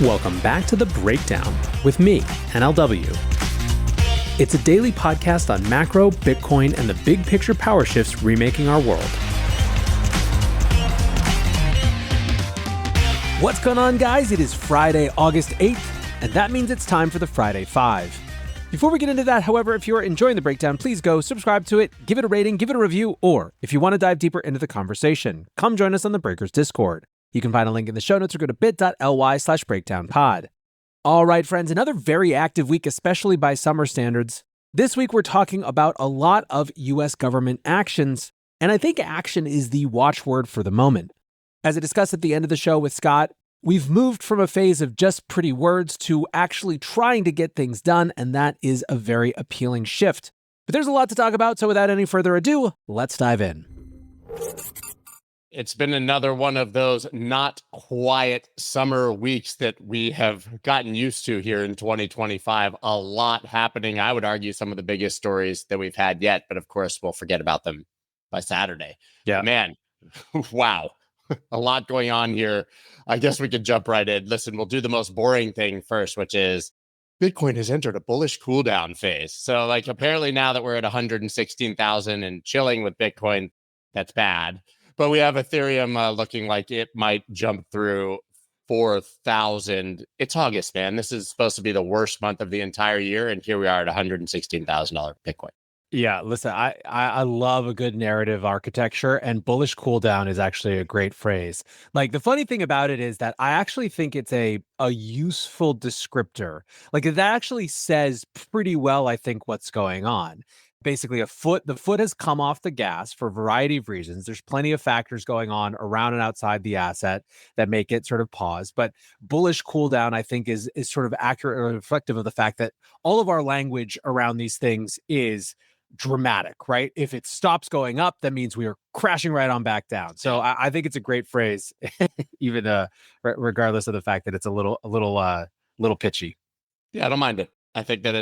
Welcome back to The Breakdown with me, NLW. It's a daily podcast on macro, Bitcoin, and the big picture power shifts remaking our world. What's going on, guys? It is Friday, August 8th, and that means it's time for the Friday Five. Before we get into that, however, if you're enjoying The Breakdown, please go subscribe to it, give it a rating, give it a review, or if you want to dive deeper into the conversation, come join us on the Breakers Discord. You can find a link in the show notes or go to bit.ly/breakdownpod. All right, friends, another very active week, especially by summer standards. This week, we're talking about a lot of U.S. government actions, and I think action is the watchword for the moment. As I discussed at the end of the show with Scott, we've moved from a phase of just pretty words to actually trying to get things done, and that is a very appealing shift. But there's a lot to talk about, so without any further ado, let's dive in. It's been another one of those not quiet summer weeks that we have gotten used to here in 2025. A lot happening. I would argue some of the biggest stories that we've had yet, but of course, we'll forget about them by Saturday. Yeah. Man, wow. A lot going on here. I guess we could jump right in. Listen, we'll do the most boring thing first, which is Bitcoin has entered a bullish cool down phase. So apparently now that we're at 116,000 and chilling with Bitcoin, that's bad. But we have Ethereum looking like it might jump through 4,000. It's August, man. This is supposed to be the worst month of the entire year. And here we are at $116,000 Bitcoin. Yeah, listen, I love a good narrative architecture, and bullish cooldown is actually a great phrase. The funny thing about it is that I actually think it's a useful descriptor. It actually says pretty well, I think, what's going on. Basically, the foot has come off the gas for a variety of reasons. There's plenty of factors going on around and outside the asset that make it sort of pause. But bullish cooldown, I think, is sort of accurate or reflective of the fact that all of our language around these things is dramatic, right? If it stops going up, that means we are crashing right on back down. So I think it's a great phrase, even regardless of the fact that it's a little pitchy. Yeah, I don't mind it. I think that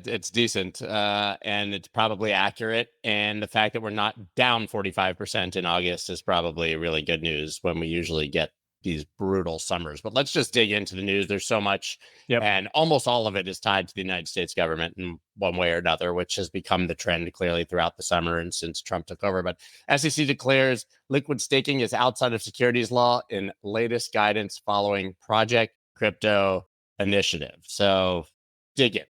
it's decent and it's probably accurate. And the fact that we're not down 45% in August is probably really good news when we usually get these brutal summers. But let's just dig into the news. There's so much, and almost all of it is tied to the United States government in one way or another, which has become the trend clearly throughout the summer and since Trump took over. But SEC declares liquid staking is outside of securities law in latest guidance following Project Crypto Initiative. So dig in.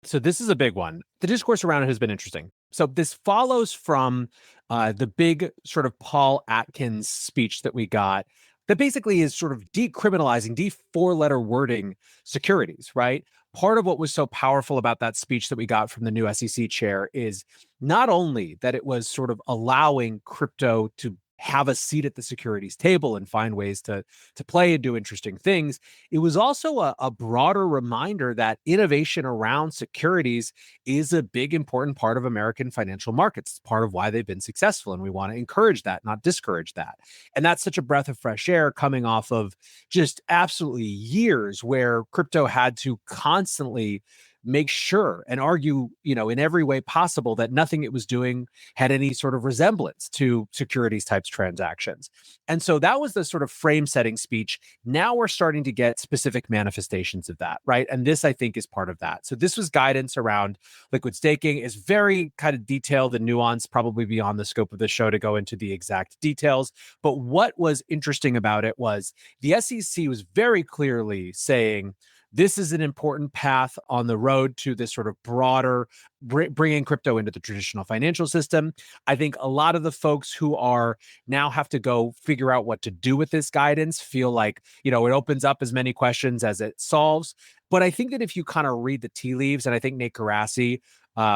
So this is a big one. The discourse around it has been interesting. So this follows from the big sort of Paul Atkins speech that we got that basically is sort of decriminalizing, four-letter wording securities, right? Part of what was so powerful about that speech that we got from the new SEC chair is not only that it was sort of allowing crypto to have a seat at the securities table and find ways to play and do interesting things. It was also a broader reminder that innovation around securities is a big, important part of American financial markets. It's part of why they've been successful, and we want to encourage that, not discourage that. And that's such a breath of fresh air coming off of just absolutely years where crypto had to constantly make sure and argue, in every way possible that nothing it was doing had any sort of resemblance to securities types transactions. And so that was the sort of frame setting speech. Now we're starting to get specific manifestations of that, right? And this, I think, is part of that. So this was guidance around liquid staking. Is very kind of detailed and nuanced, probably beyond the scope of the show to go into the exact details. But what was interesting about it was the SEC was very clearly saying, this is an important path on the road to this sort of broader bringing crypto into the traditional financial system. I think a lot of the folks who are now have to go figure out what to do with this guidance feel like, it opens up as many questions as it solves. But I think that if you kind of read the tea leaves, and I think Nate Garassi,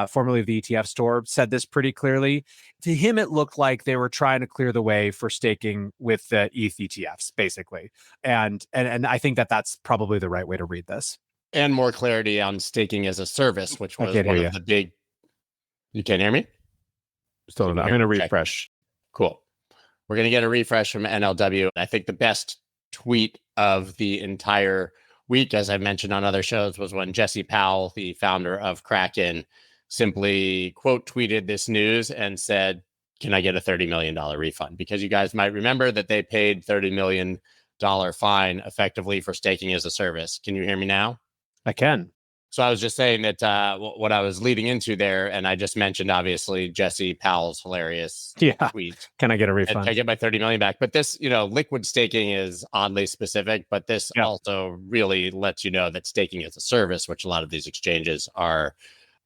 formerly of the ETF store, said this pretty clearly. To him, it looked like they were trying to clear the way for staking with the ETH ETFs, basically. And I think that that's probably the right way to read this. And more clarity on staking as a service, which was one of the big... You can't hear me? Still not. I'm going to refresh. Cool. We're going to get a refresh from NLW. I think the best tweet of the entire week, as I mentioned on other shows, was when Jesse Powell, the founder of Kraken, simply quote tweeted this news and said, can I get a $30 million refund? Because you guys might remember that they paid $30 million fine effectively for staking as a service. Can you hear me now? I can. So I was just saying that what I was leading into there, and I just mentioned obviously Jesse Powell's hilarious Yeah. tweet. Can I get a And refund? I get my 30 million back. But this, liquid staking is oddly specific, but this Yeah. also really lets you know that staking as a service, which a lot of these exchanges are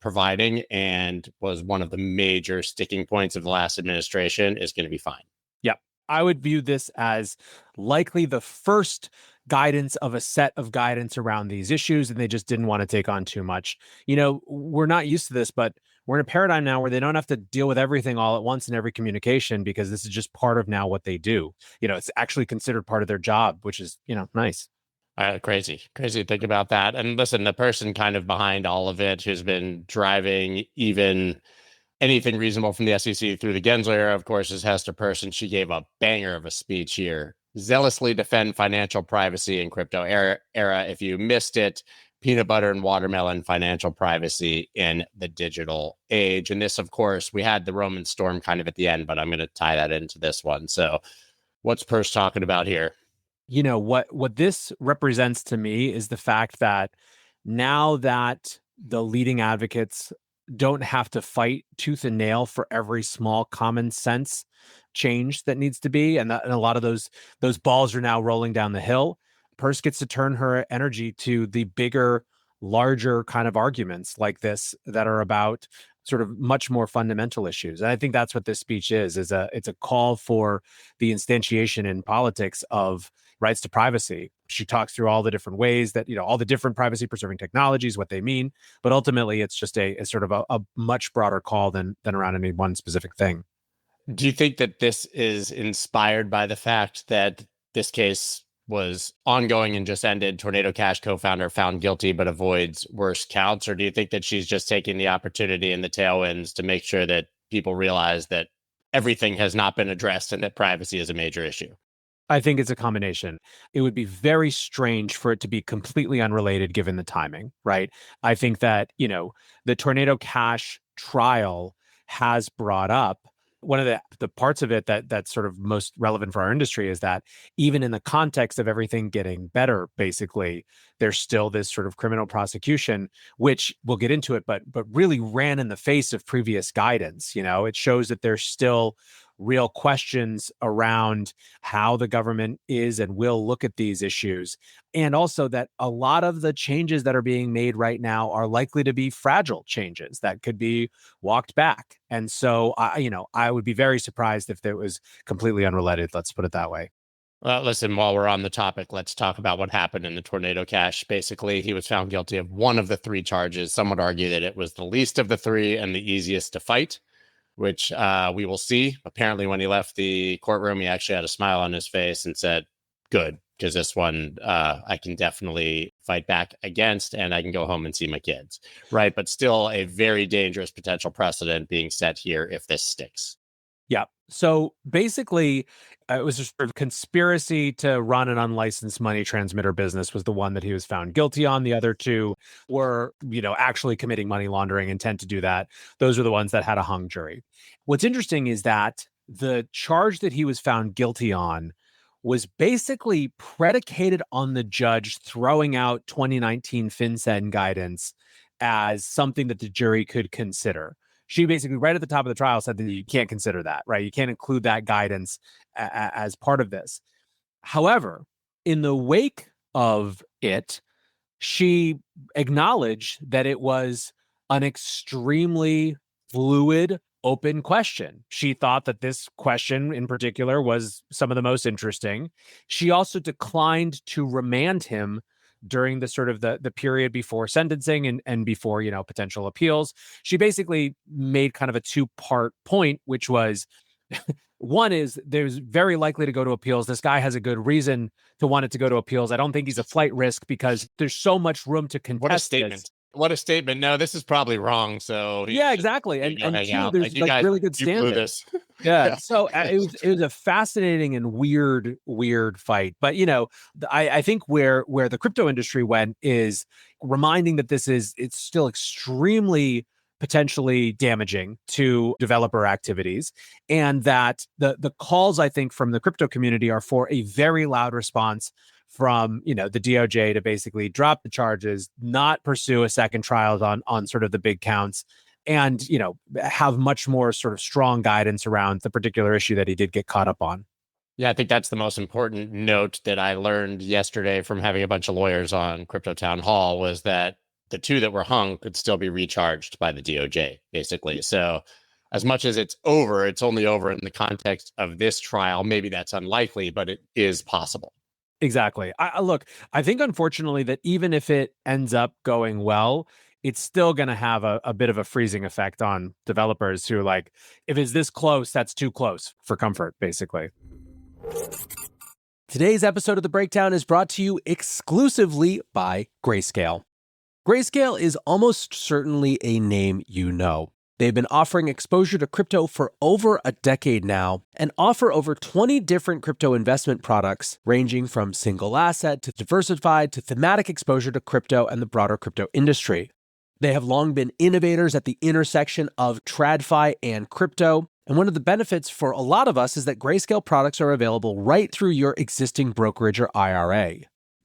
providing and was one of the major sticking points of the last administration, is going to be fine. Yep. I would view this as likely the first guidance of a set of guidance around these issues, and they just didn't want to take on too much. We're not used to this, but we're in a paradigm now where they don't have to deal with everything all at once in every communication, because this is just part of now what they do. It's actually considered part of their job, which is, nice. Crazy to think about that. And listen, the person kind of behind all of it who's been driving even anything reasonable from the SEC through the Gensler era, of course, is Hester Peirce. And she gave a banger of a speech here. Zealously defend financial privacy in crypto era. If you missed it, peanut butter and watermelon financial privacy in the digital age. And this, of course, we had the Roman storm kind of at the end, but I'm going to tie that into this one. So what's Peirce talking about here? What this represents to me is the fact that now that the leading advocates don't have to fight tooth and nail for every small common sense change that needs to be, and a lot of those balls are now rolling down the hill. Peirce gets to turn her energy to the bigger, larger kind of arguments like this that are about sort of much more fundamental issues. And I think that's what this speech is it's a call for the instantiation in politics of rights to privacy. She talks through all the different ways that, all the different privacy preserving technologies, what they mean. But ultimately, it's just a sort of a much broader call than around any one specific thing. Do you think that this is inspired by the fact that this case was ongoing and just ended? Tornado Cash co-founder found guilty but avoids worse counts? Or do you think that she's just taking the opportunity and the tailwinds to make sure that people realize that everything has not been addressed and that privacy is a major issue? I think it's a combination. It would be very strange for it to be completely unrelated given the timing, right? I think that, the Tornado Cash trial has brought up one of the parts of it that's sort of most relevant for our industry is that even in the context of everything getting better, basically, there's still this sort of criminal prosecution, which we'll get into it, but really ran in the face of previous guidance. It shows that there's still real questions around how the government is and will look at these issues. And also that a lot of the changes that are being made right now are likely to be fragile changes that could be walked back. And so, I would be very surprised if it was completely unrelated. Let's put it that way. Well, listen, while we're on the topic, let's talk about what happened in the Tornado Cash. Basically, he was found guilty of one of the three charges. Some would argue that it was the least of the three and the easiest to fight, which we will see. Apparently, when he left the courtroom, he actually had a smile on his face and said, good, because this one I can definitely fight back against and I can go home and see my kids, right? But still a very dangerous potential precedent being set here if this sticks. Yeah. So basically, it was a sort of conspiracy to run an unlicensed money transmitter business was the one that he was found guilty on. The other two were, actually committing money laundering, intent to do that. Those are the ones that had a hung jury. What's interesting is that the charge that he was found guilty on was basically predicated on the judge throwing out 2019 FinCEN guidance as something that the jury could consider. She basically, right at the top of the trial, said that you can't consider that, right? You can't include that guidance as part of this. However, in the wake of it, she acknowledged that it was an extremely fluid, open question. She thought that this question in particular was some of the most interesting. She also declined to remand him during the sort of the period before sentencing and before, potential appeals. She basically made kind of a two-part point, which was one is there's very likely to go to appeals. This guy has a good reason to want it to go to appeals. I don't think he's a flight risk because there's so much room to contest. What a statement. This. What a statement. No, this is probably wrong. So yeah, exactly. And two, there's like guys, really good standing. Yeah. So it was a fascinating and weird fight. But, I think where the crypto industry went is reminding that it's still extremely potentially damaging to developer activities, and that the calls, I think, from the crypto community are for a very loud response from the DOJ to basically drop the charges, not pursue a second trial on sort of the big counts, and have much more sort of strong guidance around the particular issue that he did get caught up on. Yeah, I think that's the most important note that I learned yesterday from having a bunch of lawyers on Crypto Town Hall was that the two that were hung could still be recharged by the DOJ, basically. So as much as it's over, it's only over in the context of this trial. Maybe that's unlikely, but it is possible. Exactly. Look, I think unfortunately that even if it ends up going well, it's still going to have a bit of a freezing effect on developers who if it's this close, that's too close for comfort, basically. Today's episode of The Breakdown is brought to you exclusively by Grayscale. Grayscale is almost certainly a name you know. They've been offering exposure to crypto for over a decade now and offer over 20 different crypto investment products ranging from single asset to diversified to thematic exposure to crypto and the broader crypto industry. They have long been innovators at the intersection of TradFi and crypto. And one of the benefits for a lot of us is that Grayscale products are available right through your existing brokerage or IRA.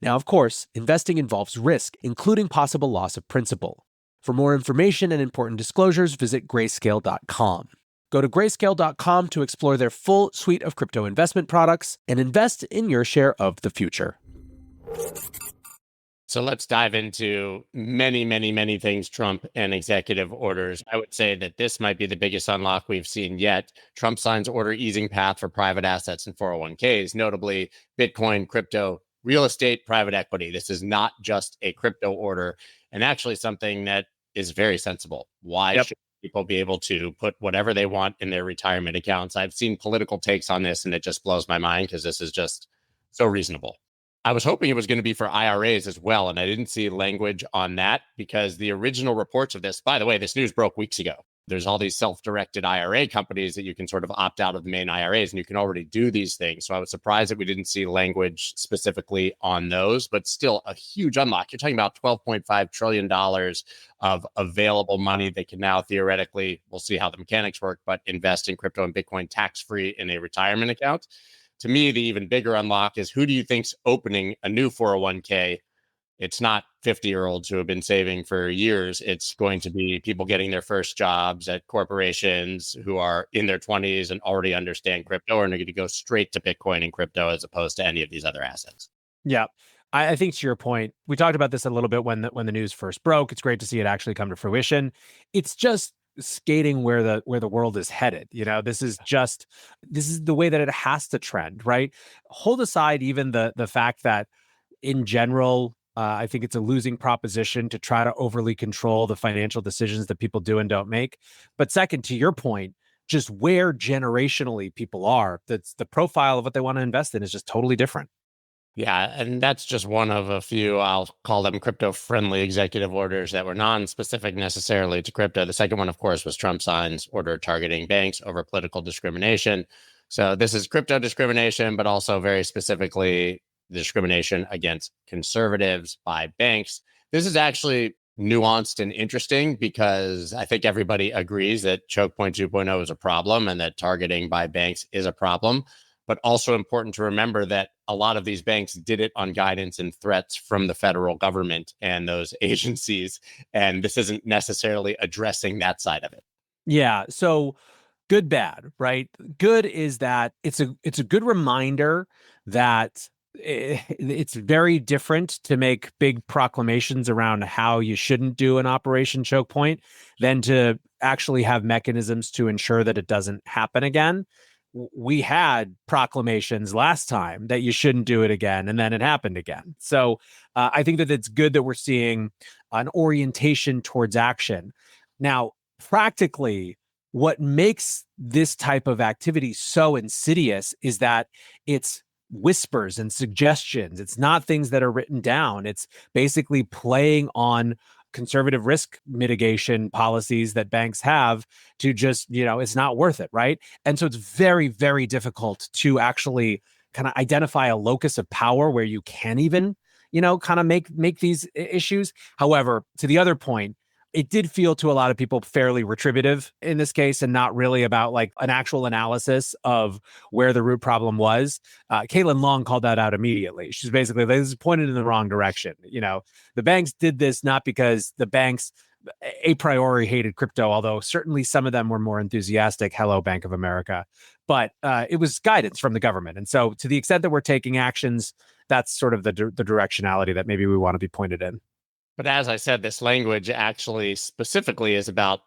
Now, of course, investing involves risk, including possible loss of principal. For more information and important disclosures, visit grayscale.com. Go to grayscale.com to explore their full suite of crypto investment products and invest in your share of the future. So let's dive into many, many, many things Trump and executive orders. I would say that this might be the biggest unlock we've seen yet. Trump signs order easing path for private assets and 401ks, notably Bitcoin, crypto, real estate, private equity. This is not just a crypto order, and actually something that is very sensible. Why should people be able to put whatever they want in their retirement accounts? I've seen political takes on this, and it just blows my mind because this is just so reasonable. I was hoping it was going to be for IRAs as well, and I didn't see language on that because the original reports of this, by the way, this news broke weeks ago. There's all these self-directed IRA companies that you can sort of opt out of the main IRAs, and you can already do these things. So I was surprised that we didn't see language specifically on those, but still a huge unlock. You're talking about $12.5 trillion of available money that can now theoretically, we'll see how the mechanics work, but invest in crypto and Bitcoin tax-free in a retirement account. To me, the even bigger unlock is who do you think's opening a new 401k? It's not 50-year-olds who have been saving for years. It's going to be people getting their first jobs at corporations who are in their 20s and already understand crypto, and are going to go straight to Bitcoin and crypto as opposed to any of these other assets. Yeah. I think to your point, we talked about this a little bit when the news first broke. It's great to see it actually come to fruition. It's just skating where the world is headed. This is the way that it has to trend, right? Hold aside even the fact that in general, I think it's a losing proposition to try to overly control the financial decisions that people do and don't make. But second, to your point, just where generationally people are, that's the profile of what they want to invest in is just totally different. Yeah, and that's just one of a few, I'll call them crypto-friendly executive orders that were non-specific necessarily to crypto. The second one, of course, was Trump signs order targeting banks over political discrimination. So this is crypto discrimination, but also very specifically discrimination against conservatives by banks. This is actually nuanced and interesting because I think everybody agrees that Choke Point 2.0 is a problem and that targeting by banks is a problem. But also important to remember that a lot of these banks did it on guidance and threats from the federal government and those agencies. And this isn't necessarily addressing that side of it. Yeah. So good, bad, right? Good is that it's a good reminder that it's very different to make big proclamations around how you shouldn't do an Operation Choke Point than to actually have mechanisms to ensure that it doesn't happen again. We had proclamations last time that you shouldn't do it again, and then it happened again. So I think that it's good that we're seeing an orientation towards action. Now, practically, what makes this type of activity so insidious is that it's whispers and suggestions. It's not things that are written down. It's basically playing on conservative risk mitigation policies that banks have to just, it's not worth it, right? And so it's very, very difficult to actually kind of identify a locus of power where you can even, kind of make these issues. However, to the other point, it did feel to a lot of people fairly retributive in this case and not really about like an actual analysis of where the root problem was. Caitlin Long called that out immediately. She's basically, this is pointed in the wrong direction. The banks did this not because the banks a priori hated crypto, although certainly some of them were more enthusiastic. Hello, Bank of America. But it was guidance from the government. And so to the extent that we're taking actions, that's sort of the directionality that maybe we want to be pointed in. But as I said, this language actually specifically is about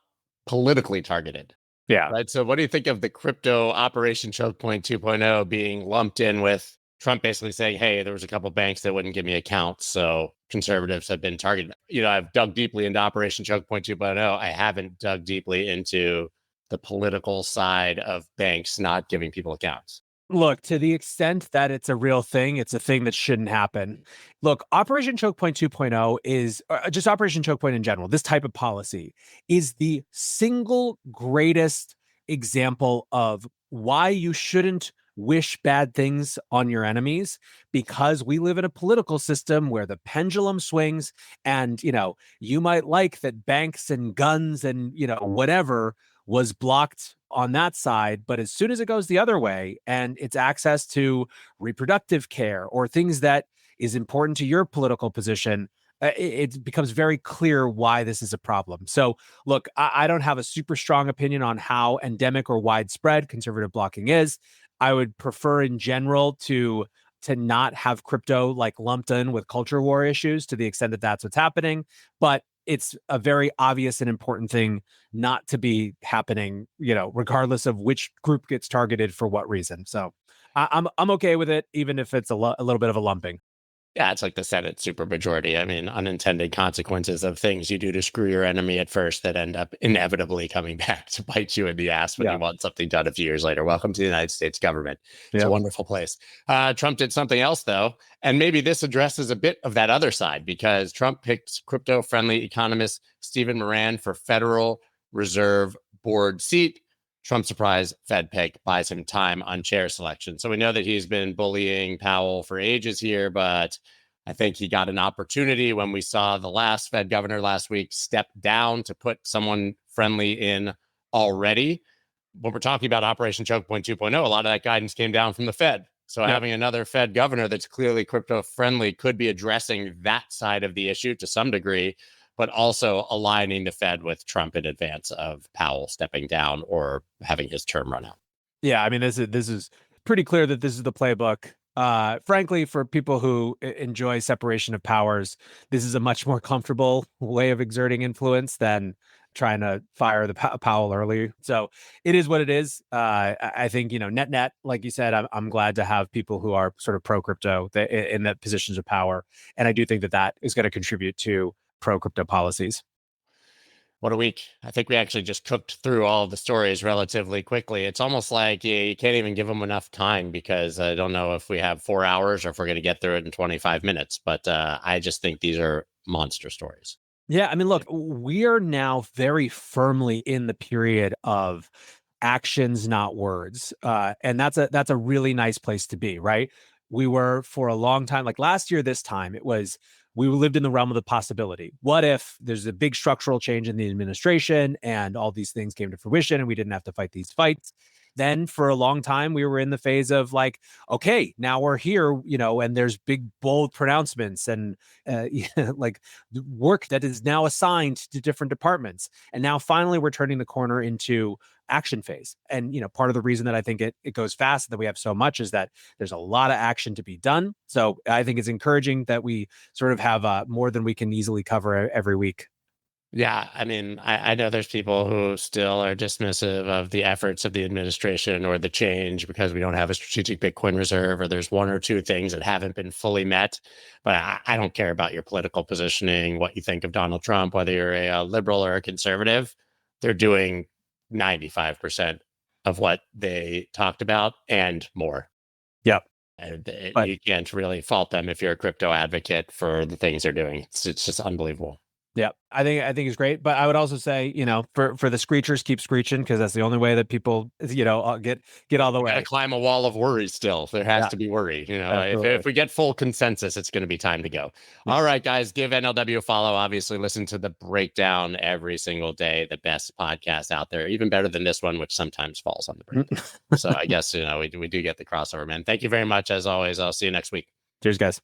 politically targeted. Yeah. Right. So what do you think of the crypto Operation Choke Point 2.0 being lumped in with Trump basically saying, hey, there was a couple banks that wouldn't give me accounts, so conservatives have been targeted. I've dug deeply into Operation Choke Point 2.0. I haven't dug deeply into the political side of banks not giving people accounts. Look, to the extent that it's a real thing, it's a thing that shouldn't happen. Look, Operation Choke Point 2.0 is just Operation Choke Point in general. This type of policy is the single greatest example of why you shouldn't wish bad things on your enemies, because we live in a political system where the pendulum swings and, you might like that banks and guns and, whatever was blocked on that side. But as soon as it goes the other way and it's access to reproductive care or things that is important to your political position, it becomes very clear why this is a problem. So look, I don't have a super strong opinion on how endemic or widespread conservative blocking is. I would prefer in general to not have crypto like lumped in with culture war issues to the extent that that's what's happening. But it's a very obvious and important thing not to be happening, regardless of which group gets targeted for what reason. So I'm okay with it, even if it's a little bit of a lumping. Yeah, it's like the Senate supermajority. I mean, unintended consequences of things you do to screw your enemy at first that end up inevitably coming back to bite you in the ass when you want something done a few years later. Welcome to the United States government. It's a wonderful place. Trump did something else, though, and maybe this addresses a bit of that other side, because Trump picked crypto-friendly economist Stephen Moran for Federal Reserve Board seat. Trump surprise Fed pick buys him time on chair selection. So we know that he's been bullying Powell for ages here, but I think he got an opportunity when we saw the last Fed governor last week step down to put someone friendly in already. When we're talking about Operation Choke Point 2.0, a lot of that guidance came down from the Fed. So having another Fed governor that's clearly crypto friendly could be addressing that side of the issue to some degree, but also aligning the Fed with Trump in advance of Powell stepping down or having his term run out. Yeah, I mean, this is pretty clear that this is the playbook. Frankly, for people who enjoy separation of powers, this is a much more comfortable way of exerting influence than trying to fire the Powell early. So it is what it is. I think, net, like you said, I'm glad to have people who are sort of pro crypto in the positions of power. And I do think that is going to contribute to pro crypto policies. What a week. I think we actually just cooked through all of the stories relatively quickly. It's almost like you can't even give them enough time, because I don't know if we have 4 hours or if we're going to get through it in 25 minutes. But I just think these are monster stories. Yeah, I mean, look, we are now very firmly in the period of actions, not words. And that's a really nice place to be, right? We were for a long time, like last year, this time, we lived in the realm of the possibility. What if there's a big structural change in the administration and all these things came to fruition and we didn't have to fight these fights? Then for a long time, we were in the phase of like, okay, now we're here, and there's big, bold pronouncements and like work that is now assigned to different departments. And now finally, we're turning the corner into action phase. And, part of the reason that I think it goes fast, that we have so much, is that there's a lot of action to be done. So I think it's encouraging that we sort of have more than we can easily cover every week. Yeah, I mean, I know there's people who still are dismissive of the efforts of the administration or the change because we don't have a strategic Bitcoin reserve, or there's one or two things that haven't been fully met. But I don't care about your political positioning, what you think of Donald Trump, whether you're a liberal or a conservative. They're doing 95% of what they talked about and more. Yep. And you can't really fault them if you're a crypto advocate for the things they're doing. It's just unbelievable. Yeah, I think it's great, but I would also say, for the screechers, keep screeching, because that's the only way that people, get all the We got to way. climb a wall of worry still. There has Yeah, to be worry. If, absolutely. if we get full consensus, it's going to be time to go. Yeah. All right, guys, give NLW a follow. Obviously, listen to the breakdown every single day. The best podcast out there, even better than this one, which sometimes falls on the breakdown. So I guess, we do get the crossover, man. Thank you very much. As always, I'll see you next week. Cheers, guys.